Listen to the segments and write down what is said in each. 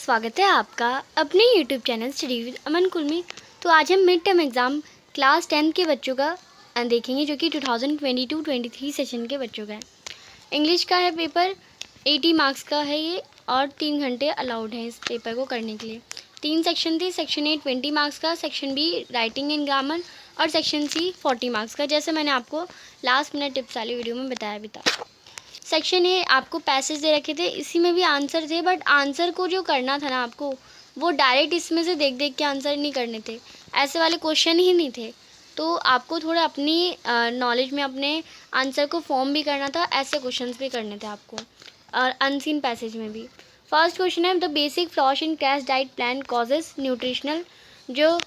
स्वागत है आपका अपने यूट्यूब चैनल स्टडी विद अमन कुल में। तो आज हम मिड टर्म एग्ज़ाम क्लास 10 के बच्चों का देखेंगे, जो कि 2022-23 सेशन के बच्चों का है। इंग्लिश का है पेपर, 80 मार्क्स का है ये, और 3 घंटे अलाउड है इस पेपर को करने के लिए। 3 सेक्शन थे, सेक्शन ए 20 मार्क्स का, section be writing and grammar, और सेक्शन सी 40 मार्क्स का, जैसे मैंने आपको लास्ट मिनट टिप्स वाली वीडियो में बताया भी था। सेक्शन ए आपको पैसेज दे रखे थे, इसी में भी आंसर थे, बट आंसर को जो करना था ना आपको, वो डायरेक्ट इसमें से देख देख के आंसर नहीं करने थे, ऐसे वाले क्वेश्चन ही नहीं थे। तो आपको थोड़ा अपनी नॉलेज में अपने आंसर को फॉर्म भी करना था, ऐसे क्वेश्चंस भी करने थे आपको, और अनसीन पैसेज में भी। फर्स्ट क्वेश्चन है the basic flaw in crash diet plan causes nutritional. जो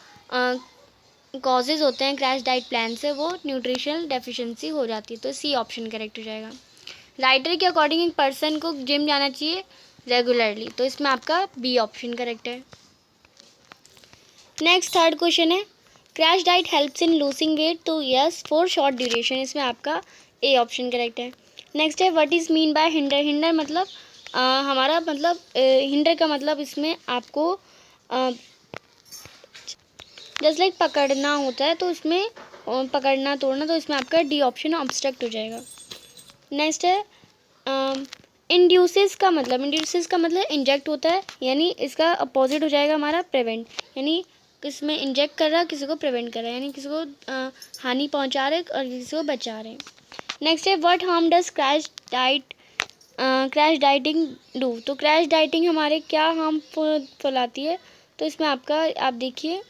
कॉजेज होते हैं क्रैश डाइट प्लान से, वो न्यूट्रिशनल डेफिशिएंसी हो जाती है, तो सी ऑप्शन करेक्ट हो जाएगा। राइटर के अकॉर्डिंग एक पर्सन को जिम जाना चाहिए रेगुलरली, तो इसमें आपका बी ऑप्शन करेक्ट है। नेक्स्ट थर्ड क्वेश्चन है crash diet helps in losing weight, तो यस फॉर शॉर्ट ड्यूरेशन, इसमें आपका ए ऑप्शन करेक्ट है। नेक्स्ट है what is mean by hinder. Hinder मतलब हमारा मतलब हिंडर का मतलब इसमें आपको जस्ट लाइक पकड़ना होता है, तो इसमें पकड़ना तोड़ना, तो इसमें आपका डी ऑप्शन ऑब्स्ट्रक्ट हो जाएगा। नेक्स्ट है इंड्यूसेस का मतलब, इंड्यूसेस का मतलब इंजेक्ट होता है, यानी इसका अपोजिट हो जाएगा हमारा प्रिवेंट, यानी किसमें इंजेक्ट कर रहा है, किसी को प्रिवेंट कर रहा है, यानी किसी को हानि पहुंचा रहे और किसी को बचा रहे हैं। नेक्स्ट है what harm does crash dieting do, तो क्रैश डाइटिंग हमारे क्या हार्म फैलाती है, तो इसमें आपका आप देखिए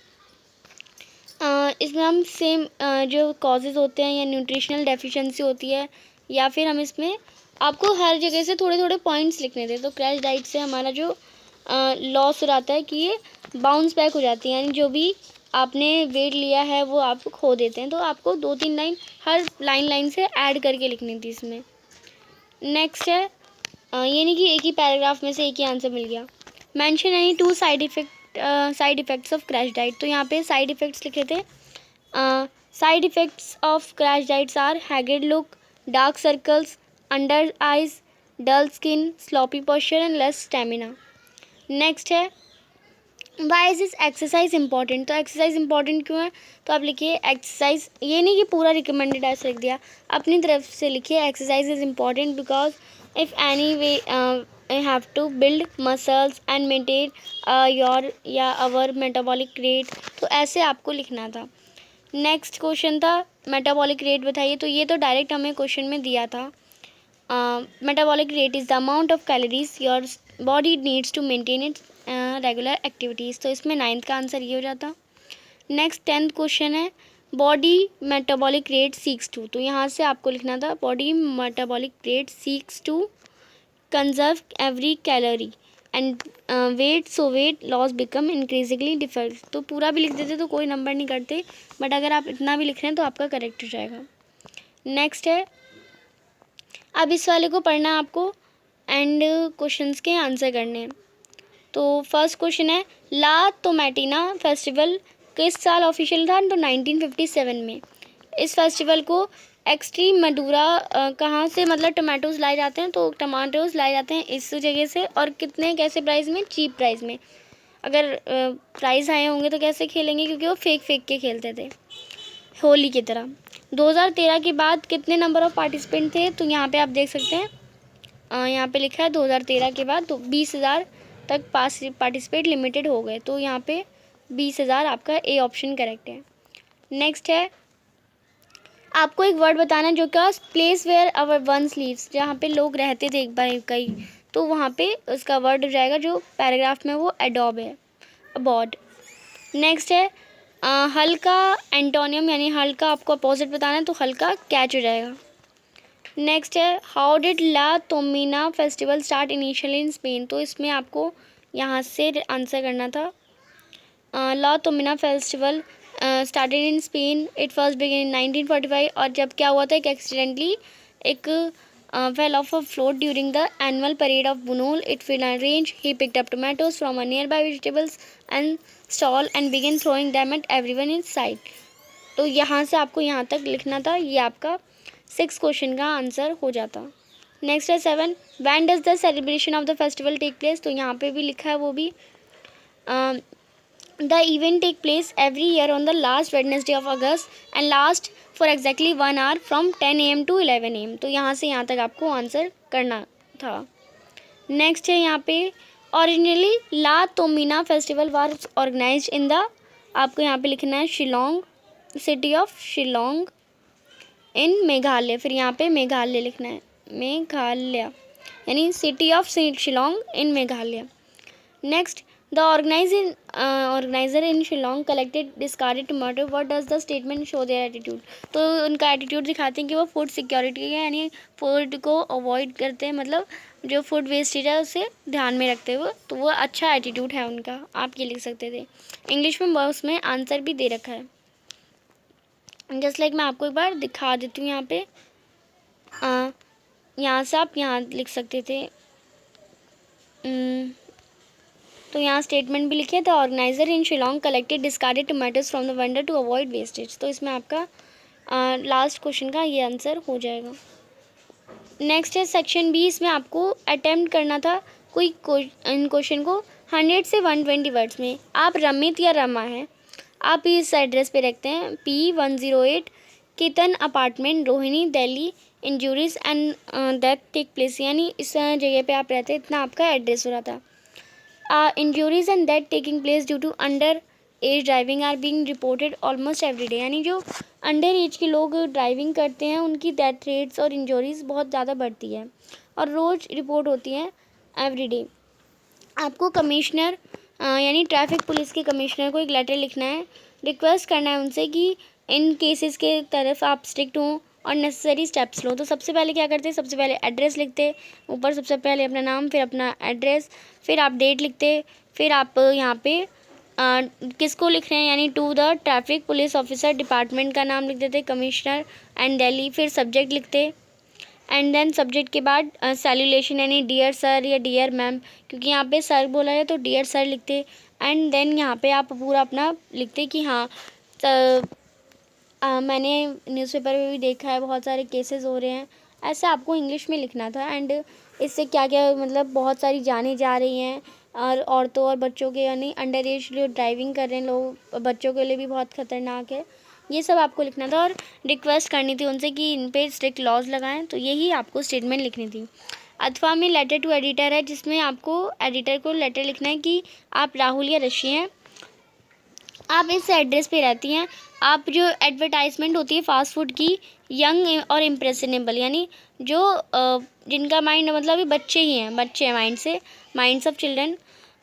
इसमें हम सेम जो कॉजेज़ होते हैं या न्यूट्रिशनल डेफिशिएंसी होती है, या फिर हम इसमें आपको हर जगह से थोड़े थोड़े पॉइंट्स लिखने थे। तो क्रैश डाइट से हमारा जो लॉस हो जाता है कि ये बाउंस बैक हो जाती है, यानी जो भी आपने वेट लिया है वो आप खो देते हैं। तो आपको 2-3 लाइन हर लाइन से ऐड करके लिखनी थी इसमें। नेक्स्ट है ये नहीं कि एक ही पैराग्राफ में से एक ही आंसर मिल गया। Mention any 2 side effects of crash diet, तो यहाँ पे साइड इफ़ेक्ट्स लिखे थे। Side effects of crash diets are haggard look, dark circles, under eyes, dull skin, sloppy posture and less stamina. Next है why is this exercise important, तो exercise important क्यों है, तो आप लिखिए एक्सरसाइज, ये नहीं कि पूरा रिकमेंडेड ऐसे लिख दिया, अपनी तरफ से लिखिए exercise is important because if any way I have to build muscles and maintain your या आवर मेटाबॉलिक रेट, तो ऐसे आपको लिखना था। नेक्स्ट क्वेश्चन था मेटाबॉलिक रेट बताइए, तो ये तो डायरेक्ट हमें क्वेश्चन में दिया था। Metabolic rate is the amount of calories your body needs to maintain its regular activities, तो इसमें 9th का आंसर ये हो जाता। नेक्स्ट 10th क्वेश्चन है body metabolic rate seeks to, तो यहाँ से आपको लिखना था body metabolic rate seeks to conserve every calorie and weight, so weight loss become increasingly difficult, तो पूरा भी लिख देते तो कोई नंबर नहीं करते, बट अगर आप इतना भी लिख रहे हैं तो आपका करेक्ट हो जाएगा। नेक्स्ट है अब इस वाले को पढ़ना है आपको एंड क्वेश्चंस के आंसर करने हैं। तो फर्स्ट क्वेश्चन है ला टोमेटिना फेस्टिवल किस साल ऑफिशियल था, तो 1957 में। इस फेस्टिवल को एक्सट्रीम मडूरा कहाँ से मतलब टमाटोज़ लाए जाते हैं, तो टमाटोज़ लाए जाते हैं इस जगह से, और कितने कैसे प्राइस में, चीप प्राइस में। अगर प्राइस आए होंगे तो कैसे खेलेंगे, क्योंकि वो फेंक के खेलते थे होली की तरह। 2013 के बाद कितने नंबर ऑफ़ पार्टिसिपेंट थे, तो यहाँ पे आप देख सकते हैं यहाँ पे लिखा है 2013 के बाद तो 20,000 तक पार्टिसिपेट लिमिटेड हो गए, तो यहाँ पे 20,000 आपका ए ऑप्शन करेक्ट है। नेक्स्ट है आपको एक वर्ड बताना है जो कि place where our ones lives, जहाँ पे लोग रहते थे एक बार कई, तो वहाँ पे उसका वर्ड हो जाएगा जो पैराग्राफ में वो एडॉब है, अबॉड। नेक्स्ट है हल्का एंटोनियम, यानी हल्का आपको अपोजिट बताना है, तो हल्का कैच हो जाएगा। नेक्स्ट है how did La Tomatina festival start initially in Spain, तो इसमें आपको यहाँ से आंसर करना था। La Tomatina festival started in Spain, it first begin in 1945, और जब क्या हुआ था एक एक्सीडेंटली एक fell off a float during the annual parade of Bunol. It fell on a range. He picked up tomatoes from a nearby vegetables and stall and began throwing them at everyone in sight. तो यहाँ से आपको यहाँ तक लिखना था, ये आपका 6 क्वेश्चन का आंसर हो जाता। नेक्स्ट है 7, when does the celebration of the festival take place, तो यहाँ पे भी लिखा है वो भी the event take place every year on the last Wednesday of August and last for exactly 1 hour from 10 AM to 11 AM। तो यहाँ से यहाँ तक आपको आंसर करना था। नेक्स्ट है यहाँ पे originally La Tomatina festival was organised in the, आपको यहाँ पे लिखना है Shillong, city of Shillong in Meghalaya. फिर यहाँ पे मेघालय लिखना है, मेघालय यानी city of Shillong in Meghalaya. Next the organiser in Shillong collected discarded tomato, what does the statement show their attitude, तो उनका एटीट्यूड दिखाते हैं कि वो फूड सिक्योरिटी है, यानी फूड को अवॉइड करते हैं, मतलब जो फूड वेस्टेज है उसे ध्यान में रखते हुए, तो वो अच्छा एटीट्यूड है उनका, आप ये लिख सकते थे। इंग्लिश में उसमें आंसर भी दे रखा है, जस्ट लाइक मैं आपको एक बार दिखा देती हूँ। यहाँ पे यहाँ से आप यहाँ लिख सकते थे, तो यहाँ स्टेटमेंट भी लिखे थे, organiser in Shillong collected discarded tomatoes from the vendor to avoid wastage, तो इसमें आपका लास्ट क्वेश्चन का ये आंसर हो जाएगा। नेक्स्ट है सेक्शन बी, इसमें आपको अटेम्प्ट करना था कोई इन क्वेश्चन को 100 से 120 वर्ड्स में। आप रमित या रमा हैं, आप इस एड्रेस पे रखते हैं P108 Ketan apartment Rohini Delhi, injuries and death take place, यानी इस जगह पे आप रहते हैं, इतना आपका एड्रेस हो रहा था। Injuries and death taking place due to under age driving are being reported almost every day, यानी जो अंडर एज के लोग ड्राइविंग करते हैं उनकी डेथ रेट्स और इंजरीज बहुत ज़्यादा बढ़ती है और रोज़ रिपोर्ट होती हैं एवरी डे। आपको कमिश्नर यानी ट्रैफिक पुलिस के कमिश्नर को एक लेटर लिखना है, रिक्वेस्ट करना है उनसे कि इन केसेस के तरफ आप स्ट्रिक्ट हों और नेसेसरी स्टेप्स लो। तो सबसे पहले क्या करते हैं, सबसे पहले एड्रेस लिखते, ऊपर सबसे पहले अपना नाम, फिर अपना एड्रेस, फिर आप डेट लिखते, फिर आप यहाँ पे किसको लिख रहे हैं, यानी to the traffic police officer, department का नाम लिख देते, कमिश्नर एंड दिल्ली, फिर सब्जेक्ट लिखते एंड देन सब्जेक्ट के बाद सैल्यूलेशन यानी डियर सर या डियर मैम, क्योंकि यहाँ पे सर बोला है तो डियर सर लिखते एंड देन यहाँ पे आप पूरा अपना लिखते कि हाँ मैंने न्यूज़पेपर में भी देखा है बहुत सारे केसेस हो रहे हैं, ऐसे आपको इंग्लिश में लिखना था। एंड इससे क्या क्या मतलब बहुत सारी जानें जा रही हैं और औरतों और बच्चों के, यानी अंडर एज जो ड्राइविंग कर रहे हैं लोग, बच्चों के लिए भी बहुत ख़तरनाक है, ये सब आपको लिखना था और रिक्वेस्ट करनी थी उनसे कि इन पे स्ट्रिक्ट लॉज लगाएं, तो यही आपको स्टेटमेंट लिखनी थी। अथवा में लेटर टू एडिटर है, जिसमें आपको एडिटर को लेटर लिखना है कि आप राहुल या ऋषि हैं, आप इस एड्रेस पे रहती हैं, आप जो एडवर्टाइजमेंट होती है फास्ट फूड की, यंग और इम्प्रेशनेबल, यानी जो जिनका माइंड मतलब अभी बच्चे ही हैं, बच्चे हैं माइंड से, minds of children,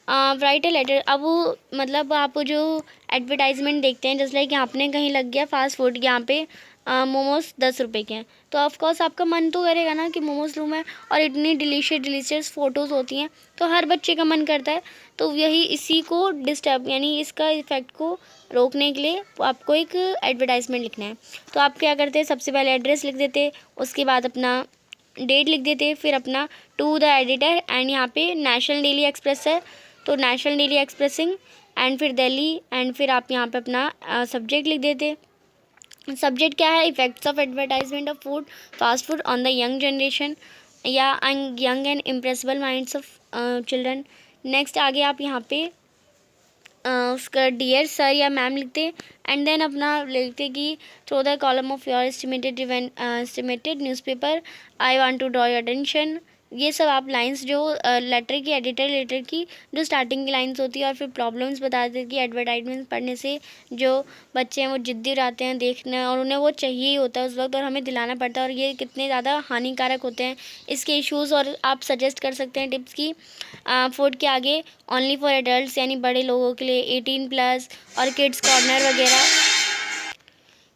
write a letter. अब वो मतलब आप जो एडवर्टाइजमेंट देखते हैं, जैसे लाइक यहाँ आपने कहीं लग गया फास्ट फूड, यहाँ पे मोमोज 10 रुपये के हैं, तो ऑफकोर्स आपका मन तो करेगा ना कि मोमोज लूँ मैं, और इतनी डिलीशियस फ़ोटोज़ होती हैं तो हर बच्चे का मन करता है। तो यही इसी को डिस्टर्ब यानी इसका इफ़ेक्ट को रोकने के लिए आपको एक एडवर्टाइजमेंट लिखना है। तो आप क्या करते हैं, सबसे पहले एड्रेस लिख देते, उसके बाद अपना डेट लिख देते, फिर अपना टू द एडिटर एंड यहाँ पे नेशनल डेली एक्सप्रेस है तो नेशनल डेली एक्सप्रेसिंग एंड फिर दिल्ली एंड फिर आप यहाँ पे अपना सब्जेक्ट लिख देते। सब्जेक्ट क्या है, effects of advertisement of food fast food on the young generation या young and impressible minds of children. Next आगे आप यहाँ पे उसका डियर सर या मैम लिखते एंड देन अपना लिखते कि through the column of your estimated newspaper I want to draw your attention. ये सब आप लाइंस जो लेटर की लेटर की जो स्टार्टिंग की लाइंस होती है और फिर प्रॉब्लम्स बता देते कि एडवर्टाइजमेंट पढ़ने से जो बच्चे हैं वो जिद्दी रहते हैं देखने और उन्हें वो चाहिए ही होता है उस वक्त और हमें दिलाना पड़ता है और ये कितने ज़्यादा हानिकारक होते हैं इसके इश्यूज़। और आप सजेस्ट कर सकते हैं टिप्स की फूड के आगे ओनली फॉर एडल्ट्स यानी बड़े लोगों के लिए 18+ और किड्स कॉर्नर वगैरह,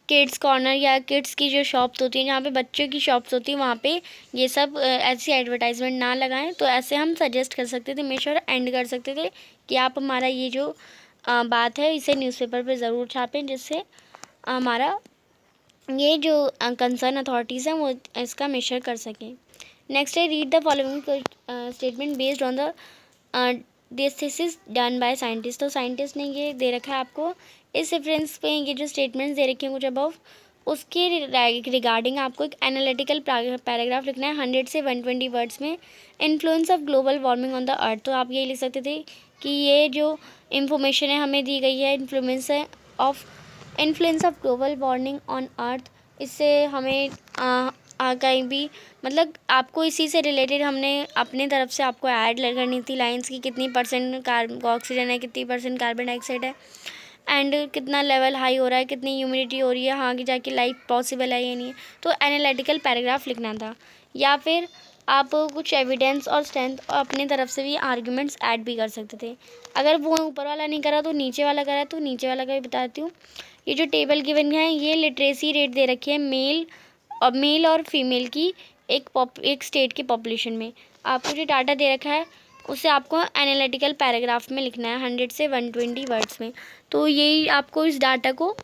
किड्स कॉर्नर या किड्स की जो शॉप्स होती हैं जहाँ पे बच्चों की शॉप्स होती हैं वहाँ पे ये सब ऐसी एडवर्टाइजमेंट ना लगाएं। तो ऐसे हम सजेस्ट कर सकते थे, मेक श्योर एंड कर सकते थे कि आप हमारा ये जो बात है इसे न्यूज़पेपर पे ज़रूर छापें जिससे हमारा ये जो कंसर्न अथॉरिटीज़ हैं वो इसका मेजर कर सकें। नेक्स्ट है read the following statement based on the this is done by scientist. तो साइंटिस्ट ने ये दे रखा है आपको इस रेफरेंस पे, ये जो स्टेटमेंट्स दे रखे हैं कुछ अबव उसके रिगार्डिंग आपको एक एनालिटिकल पैराग्राफ लिखना है 100 से 120 वर्ड्स में। Influence of global warming on the earth, तो आप यही लिख सकते थे कि ये जो इंफॉर्मेशन है हमें दी गई है, influence of global warming on earth, इससे हमें कहीं भी मतलब आपको इसी से रिलेटेड हमने अपने तरफ से आपको ऐड करनी थी लाइंस की कितनी परसेंट ऑक्सीजन है, कितनी परसेंट कार्बन डाइऑक्साइड है, एंड कितना लेवल हाई हो रहा है, कितनी ह्यूमिडिटी हो रही है, आगे जाके लाइफ पॉसिबल है या नहीं है। तो एनालिटिकल पैराग्राफ लिखना था। या फिर आप कुछ एविडेंस और स्ट्रेंथ और अपने तरफ से भी आर्ग्यूमेंट्स ऐड भी कर सकते थे। अगर वो ऊपर वाला नहीं करा तो नीचे वाला करा, तो नीचे वाला का भी बताती हूँ। ये जो टेबल गिवन है ये लिटरेसी रेट दे रखी है मेल और फीमेल की एक स्टेट की पॉपुलेशन में। आपको जो डाटा दे रखा है उसे आपको एनालिटिकल पैराग्राफ में लिखना है 100 से 120 वर्ड्स में। तो यही आपको इस डाटा को,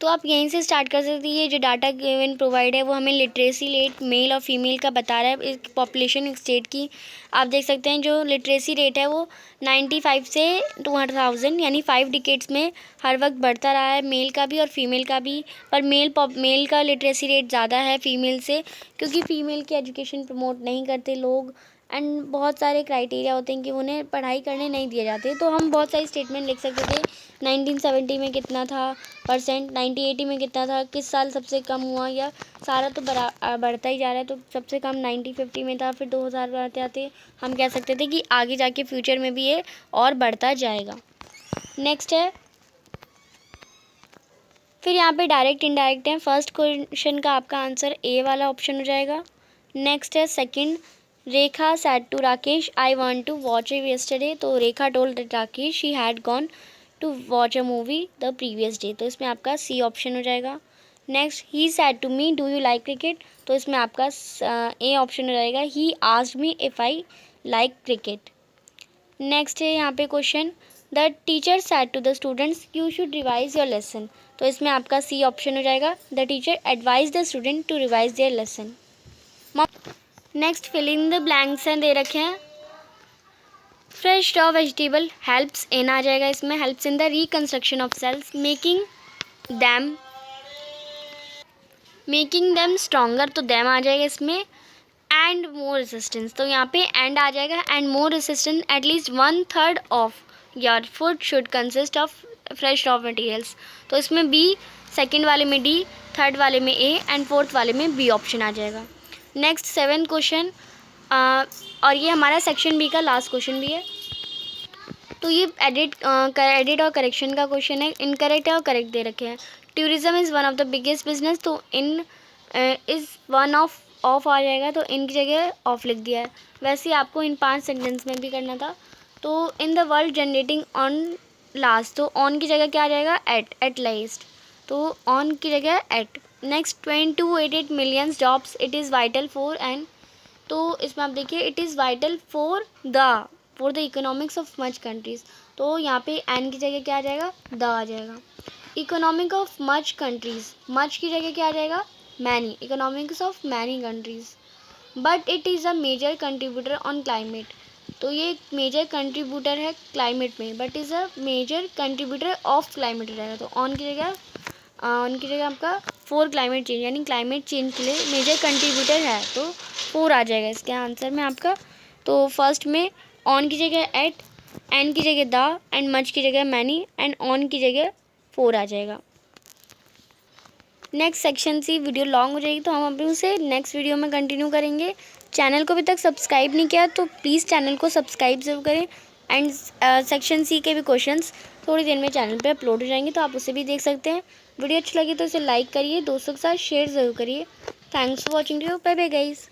तो आप यहीं से स्टार्ट कर सकते हैं। ये जो डाटा गिवन प्रोवाइड है वो हमें लिटरेसी रेट मेल और फीमेल का बता रहा है एक पॉपुलेशन स्टेट की। आप देख सकते हैं जो लिटरेसी रेट है वो 95 से 2000 यानी 5 डिकेड्स में हर वक्त बढ़ता रहा है, मेल का भी और फीमेल का भी। पर मेल का लिटरेसी रेट ज़्यादा है फीमेल से, क्योंकि फ़ीमेल की एजुकेशन प्रमोट नहीं करते लोग, एंड बहुत सारे क्राइटेरिया होते हैं कि उन्हें पढ़ाई करने नहीं दिए जाते। तो हम बहुत सारी स्टेटमेंट लिख सकते थे 1970 में कितना था परसेंट, 1980 में कितना था, किस साल सबसे कम हुआ, या सारा तो बढ़ता ही जा रहा है। तो सबसे कम 1950 में था, फिर 2000 आते आते हम कह सकते थे कि आगे जाके फ्यूचर में भी ये और बढ़ता जाएगा। नेक्स्ट है, फिर यहाँ पे डायरेक्ट इनडायरेक्ट है। फर्स्ट क्वेश्चन का आपका आंसर ए वाला ऑप्शन हो जाएगा। नेक्स्ट है second, Rekha said to Rakesh, I want to watch it yesterday। तो रेखा told Rakesh she had gone to watch a movie the previous day। तो इसमें आपका सी ऑप्शन हो जाएगा। Next, he said to me do you like cricket। तो इसमें आपका A option हो जाएगा। he asked me if I like cricket। Next है यहाँ पे question, the teacher said to the students you should revise your lesson। तो इसमें आपका सी ऑप्शन हो जाएगा। The teacher advised the student to revise their lesson। Next, filling the blanks हैं दे रखे हैं। Fresh raw vegetable helps in आ जाएगा इसमें, helps in the reconstruction of cells, making them stronger, तो देम आ जाएगा इसमें, एंड मोर रेसिस्टेंस, तो यहाँ पे एंड आ जाएगा, and more resistant at least 1/3 of your food should consist of fresh raw materials. तो इसमें बी, सेकेंड वाले में डी, थर्ड वाले में ए, एंड फोर्थ वाले में बी ऑप्शन आ जाएगा। नेक्स्ट 7th क्वेश्चन, और ये हमारा सेक्शन बी का लास्ट क्वेश्चन भी है। तो ये एडिट और करेक्शन का क्वेश्चन है। इनकरेक्ट है और करेक्ट दे रखे हैं। Tourism is one of the biggest business, तो इन इज़ वन ऑफ आ जाएगा, तो इनकी जगह ऑफ लिख दिया है। वैसे ही आपको इन 5 सेंटेंस में भी करना था। तो in the world generating on last, तो ऑन की जगह क्या आ जाएगा, एट लास्ट, तो ऑन की जगह at. Next 288 million jobs it is vital for, and तो इसमें आप देखिए it is vital for the economics of much countries, तो यहाँ पे एन की जगह क्या आ जाएगा, द आ जाएगा। Economic of much countries, much की जगह क्या आ जाएगा, many, economics of many countries. But it is a major contributor on climate, तो ये एक मेजर कंट्रीब्यूटर है क्लाइमेट में, but is a major contributor of climate रहेगा। तो ऑन की जगह आपका फॉर क्लाइमेट चेंज, यानी क्लाइमेट चेंज के लिए मेजर कंट्रीब्यूटर है, तो 4 आ जाएगा इसके आंसर में आपका। तो फर्स्ट में ऑन की जगह एट, एन की जगह द, एंड मच की जगह मैनी, एंड ऑन की जगह 4 आ जाएगा। Next section C video long हो जाएगी, तो हम अभी उसे नेक्स्ट वीडियो में कंटिन्यू करेंगे। चैनल को अभी तक सब्सक्राइब नहीं किया तो प्लीज़ चैनल को सब्सक्राइब ज़रूर करें, एंड सेक्शन सी के भी क्वेश्चंस थोड़ी देर में चैनल पे अपलोड हो जाएंगे, तो आप उसे भी देख सकते हैं। वीडियो अच्छी लगी तो इसे लाइक करिए, दोस्तों के साथ शेयर ज़रूर करिए। Thanks for watching, bye bye guys.